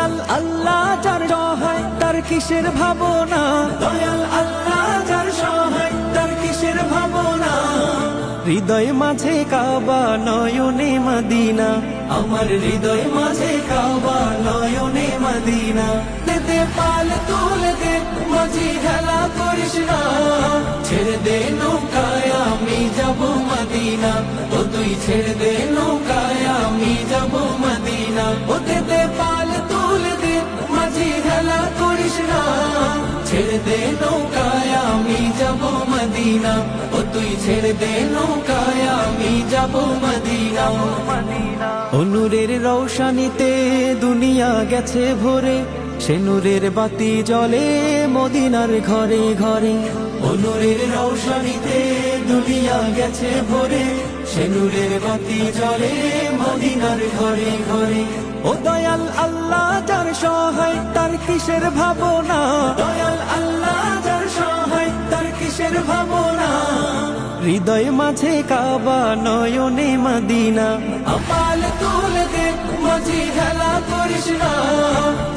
দয়াল আল্লাহ যার সহায় তার কিসের ভাবনা, দয়াল আল্লাহ যার সহায় তার কিসের ভাবনা। হৃদয় মাঝে কাবা নয়নে মদিনা, আমার হৃদয় মাঝে কাবা নয়নে মদিনা। দে পাল তুলে দে মাঝি হেলা করিস না, ছেড়ে দে নৌকায় আমি যাব মদিনা। ও তুই ছেড়ে দে নৌকায় আমি যাব মদিনা। ও দে পাল তুলে দে মাঝি হেলা করিস না, ছেড়ে দে নৌকায় আমি যাব মদিনা। ও তুই ছেড়ে দে নৌকায় আমি যাব মদিনা। ও নূরের রৌশনীতে দুনিয়া গেছে ভরে, সে নূরের বাতি জ্বলে মদিনার ঘরে ঘরে। ও নূরের রৌশনীতে দুনিয়া গেছে ভরে, সে নূরের বাতি জ্বলে মদিনার ঘরে ঘরে। ও দয়াল আল্লাহ যার সহায় তার কিসের ভাবনা, দয়াল আল্লাহ যার সহায় তার কিসের ভাবনা। হৃদয় মাঝে কাবা নয়নে মদিনা, পাল তুলে দে মাঝি হেলা করিস না,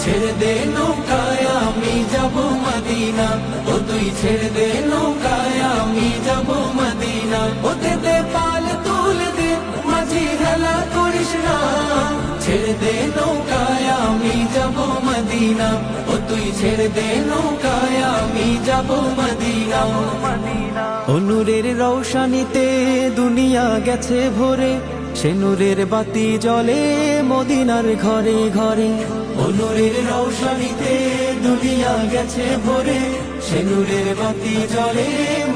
ছেড়ে দে নৌকায় আমি যাব মদিনা। ও তুই ছেড়ে দে নৌকায় আমি যাব মদিনা। ও দে পাল তুলে দে মাঝি হেলা করিস না, ছেড়ে দে নৌকায় আমি যাব মদিনা। ও তুই ছেড়ে দে নৌকায় আমি যাব মদিনা। ও নূরের রৌশনীতে দুনিয়া গেছে ভরে, সে নূরের বাতি জ্বলে মদিনার ঘরে ঘরে। ও নূরের রৌশনীতে দুনিয়া গেছে ভরে, সে নূরের বাতি জ্বলে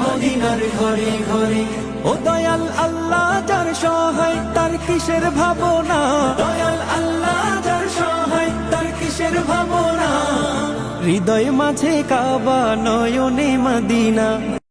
মদিনার ঘরে ঘরে। ও দয়াল আল্লাহ যার সহায় তার কিসের ভাবনা, দয়াল আল্লাহ যার সহায় তার কিসের ভাবনা। হৃদয় মাঝে কাবা নয়নে মদিনা।